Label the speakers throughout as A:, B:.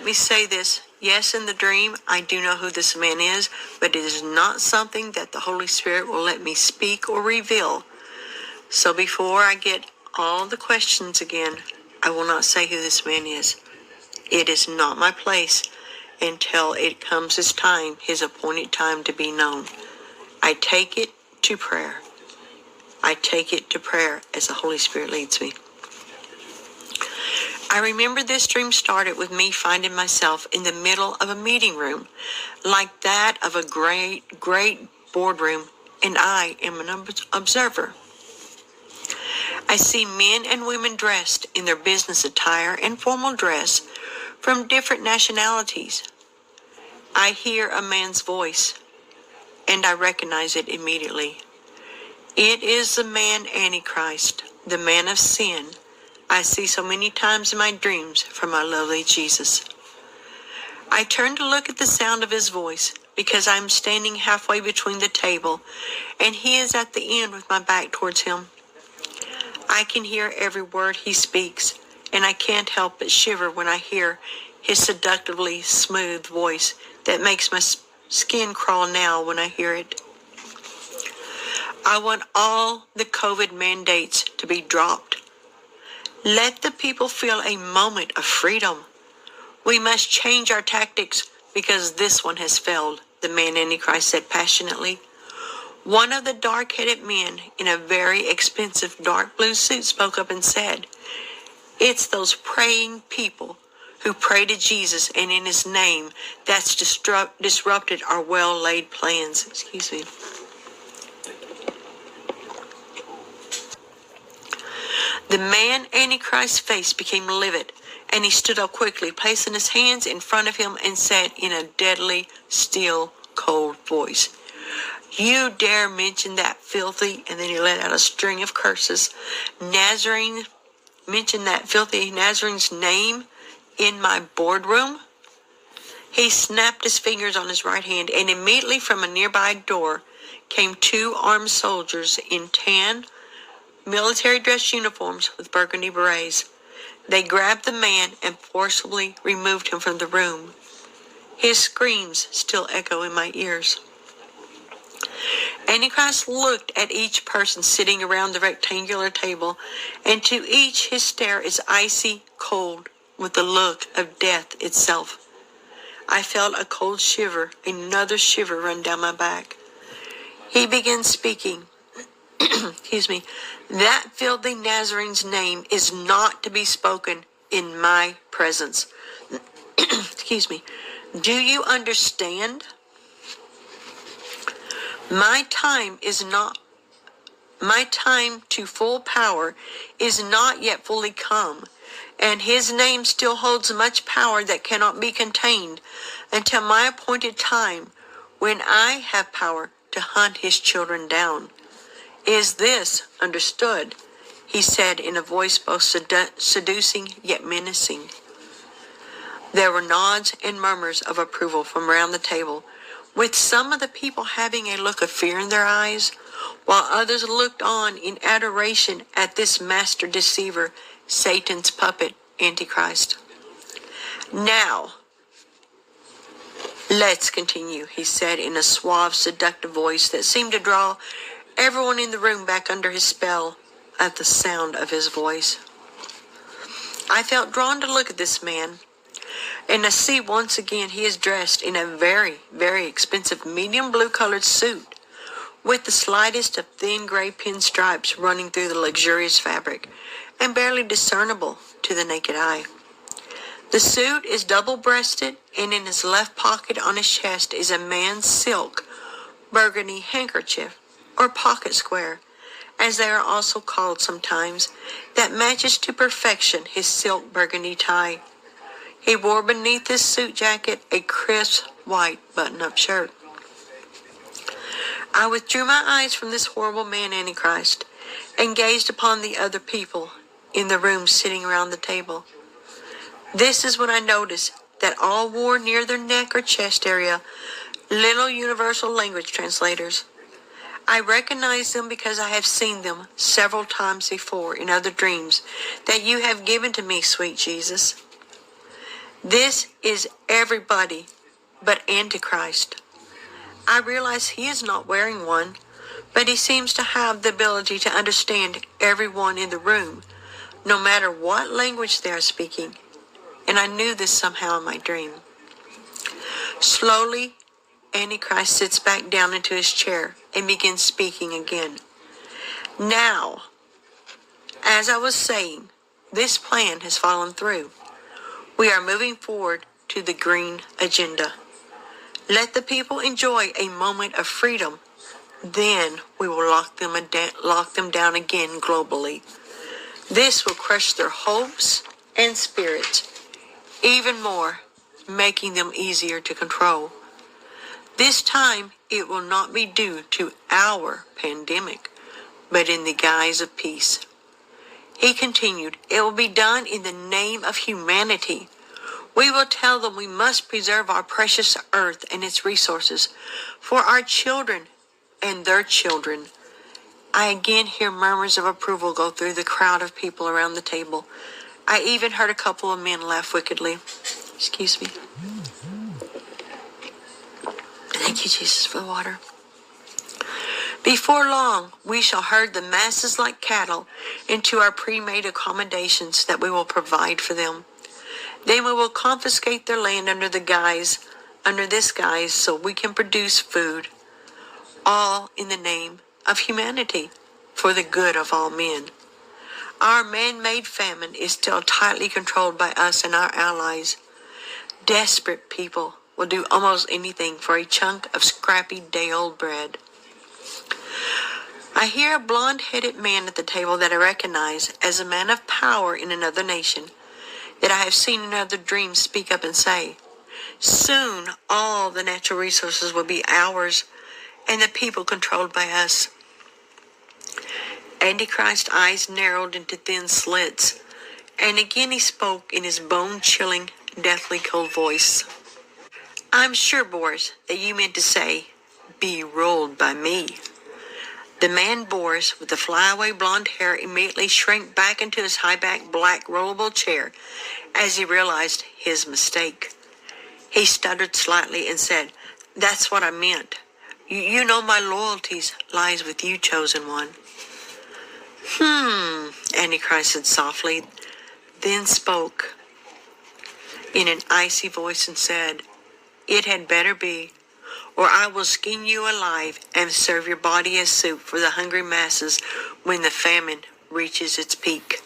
A: me say this. Yes, in the dream, I do know who this man is, but it is not something that the Holy Spirit will let me speak or reveal. So before I get all the questions again, I will not say who this man is. It is not my place until it comes his time, his appointed time to be known. I take it to prayer. I take it to prayer as the Holy Spirit leads me. I remember this dream started with me finding myself in the middle of a meeting room, like that of a great boardroom, and I am an observer. I see men and women dressed in their business attire and formal dress from different nationalities. I hear a man's voice, and I recognize it immediately. It is the man Antichrist, the man of sin, I see so many times in my dreams from my lovely Jesus. I turn to look at the sound of his voice because I am standing halfway between the table and he is at the end with my back towards him. I can hear every word he speaks, and I can't help but shiver when I hear his seductively smooth voice that makes my skin crawl now when I hear it. I want all the COVID mandates to be dropped. Let the people feel a moment of freedom. We must change our tactics because this one has failed, the man Antichrist said passionately. One of the dark-headed men in a very expensive dark blue suit spoke up and said, "It's those praying people who pray to Jesus and in his name that's disrupted our well-laid plans." The man Antichrist's face became livid, and he stood up quickly, placing his hands in front of him and said in a deadly, still, cold voice, "You dare mention that filthy," and then he let out a string of curses, mention that filthy Nazarene's name in my boardroom? He snapped his fingers on his right hand, and immediately from a nearby door came two armed soldiers in tan, military dress uniforms with burgundy berets. They grabbed the man and forcibly removed him from the room. His screams still echo in my ears. Antichrist looked at each person sitting around the rectangular table, and to each his stare is icy cold with the look of death itself. I felt a cold shiver, another shiver run down my back. He began speaking. That filthy Nazarene's name is not to be spoken in my presence. Do you understand? My time to full power is not yet fully come, and his name still holds much power that cannot be contained until my appointed time when I have power to hunt his children down. Is this understood? He said in a voice both seducing yet menacing. There were nods and murmurs of approval from around the table, with some of the people having a look of fear in their eyes, while others looked on in adoration at this master deceiver, Satan's puppet, Antichrist. Now, let's continue, he said in a suave, seductive voice that seemed to draw everyone in the room back under his spell at the sound of his voice. I felt drawn to look at this man, and I see once again he is dressed in a very, very expensive medium blue-colored suit with the slightest of thin gray pinstripes running through the luxurious fabric and barely discernible to the naked eye. The suit is double-breasted, and in his left pocket on his chest is a man's silk burgundy handkerchief, or pocket square, as they are also called sometimes, that matches to perfection his silk burgundy tie. He wore beneath his suit jacket a crisp white button-up shirt. I withdrew my eyes from this horrible man Antichrist and gazed upon the other people in the room sitting around the table. This is when I noticed that all wore near their neck or chest area little universal language translators. I recognize them because I have seen them several times before in other dreams that you have given to me, sweet Jesus. This is everybody but Antichrist. I realize he is not wearing one, but he seems to have the ability to understand everyone in the room, no matter what language they are speaking. And I knew this somehow in my dream. Slowly, Antichrist sits back down into his chair and begins speaking again. Now, as I was saying, this plan has fallen through. We are moving forward to the green agenda. Let the people enjoy a moment of freedom. Then we will lock them down again globally. This will crush their hopes and spirits even more, making them easier to control. This time, it will not be due to our pandemic, but in the guise of peace. He continued, it will be done in the name of humanity. We will tell them we must preserve our precious earth and its resources for our children and their children. I again hear murmurs of approval go through the crowd of people around the table. I even heard a couple of men laugh wickedly. Excuse me. Thank you, Jesus, for the water. Before long, we shall herd the masses like cattle into our pre-made accommodations that we will provide for them. Then we will confiscate their land under this guise, so we can produce food, all in the name of humanity, for the good of all men. Our man-made famine is still tightly controlled by us and our allies. Desperate people will do almost anything for a chunk of scrappy day-old bread. I hear a blonde-headed man at the table that I recognize as a man of power in another nation, that I have seen in other dreams speak up and say, soon all the natural resources will be ours and the people controlled by us. Antichrist's eyes narrowed into thin slits, and again he spoke in his bone-chilling, deathly cold voice. I'm sure, Boris, that you meant to say, be ruled by me. The man Boris, with the flyaway blonde hair, immediately shrank back into his high-backed black rollable chair as he realized his mistake. He stuttered slightly and said, that's what I meant. You know my loyalties lies with you, chosen one. Antichrist said softly, then spoke in an icy voice and said, it had better be, or I will skin you alive and serve your body as soup for the hungry masses when the famine reaches its peak.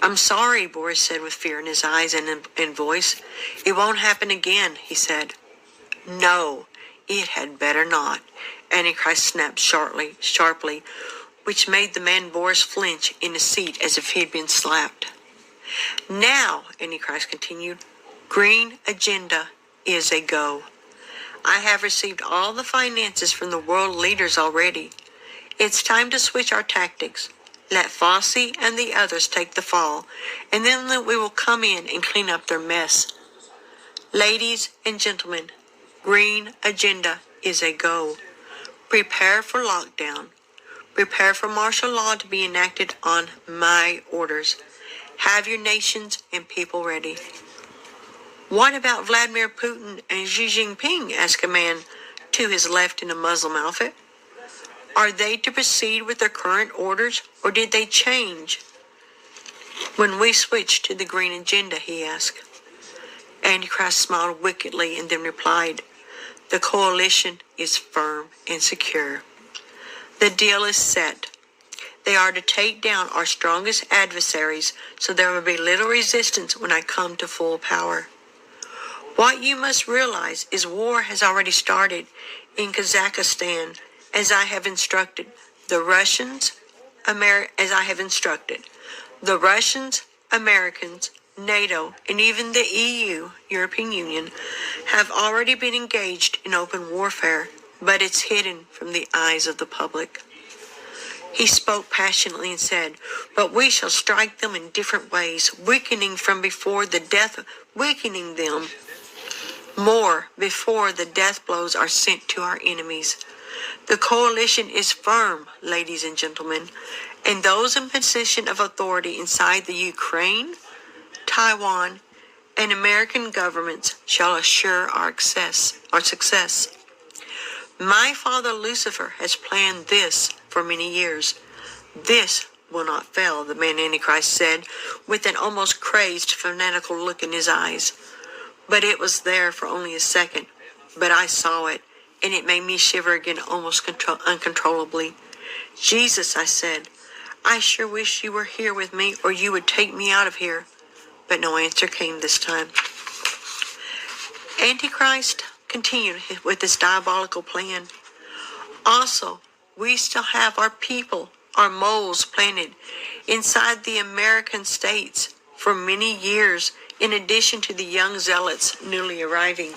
A: I'm sorry, Boris said with fear in his eyes and voice. It won't happen again, he said. No, it had better not, Antichrist snapped sharply, which made the man Boris flinch in his seat as if he had been slapped. Now, Antichrist continued, green agenda is a go. I have received all the finances from the world leaders already. It's time to switch our tactics. Let Fossey and the others take the fall, and then we will come in and clean up their mess. Ladies and gentlemen, green agenda is a go. Prepare for lockdown. Prepare for martial law to be enacted on my orders. Have your nations and people ready. What about Vladimir Putin and Xi Jinping? Asked a man to his left in a Muslim outfit. Are they to proceed with their current orders, or did they change when we switched to the green agenda? He asked. Antichrist smiled wickedly and then replied, the coalition is firm and secure. The deal is set. They are to take down our strongest adversaries, so there will be little resistance when I come to full power. What you must realize is war has already started in Kazakhstan, as I have instructed. The Russians, Americans, NATO, and even the EU, European Union, have already been engaged in open warfare, but it's hidden from the eyes of the public. He spoke passionately and said, but we shall strike them in different ways, weakening them more before the death blows are sent to our enemies. The coalition is firm, ladies and gentlemen, and those in position of authority inside the Ukraine, Taiwan, and American governments shall assure our success. My father Lucifer has planned this for many years. This will not fail, the man Antichrist said, with an almost crazed, fanatical look in his eyes. But it was there for only a second. But I saw it, and it made me shiver again almost uncontrollably. Jesus, I said, I sure wish you were here with me, or you would take me out of here. But no answer came this time. Antichrist continued with his diabolical plan. Also, we still have our people, our moles planted inside the American states for many years, in addition to the young zealots newly arriving.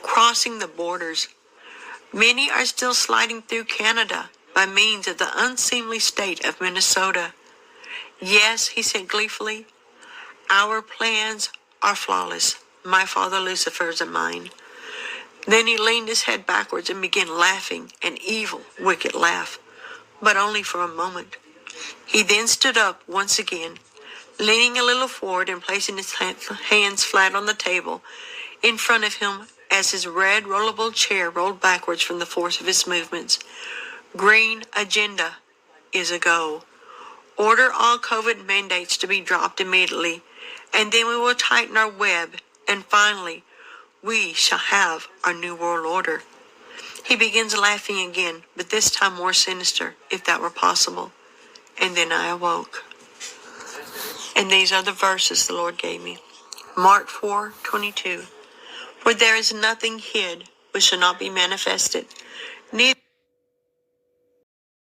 A: Crossing the borders, many are still sliding through Canada by means of the unseemly state of Minnesota. Yes, he said gleefully, our plans are flawless, my father Lucifer's and mine. Then he leaned his head backwards and began laughing, an evil, wicked laugh, but only for a moment. He then stood up once again, leaning a little forward and placing his hands flat on the table in front of him as his red rollable chair rolled backwards from the force of his movements. Green agenda is a go. Order all COVID mandates to be dropped immediately, and then we will tighten our web, and finally, we shall have our new world order. He begins laughing again, but this time more sinister, if that were possible. And then I awoke. And these are the verses the Lord gave me. Mark 4:22. For there is nothing hid which shall not be manifested, neither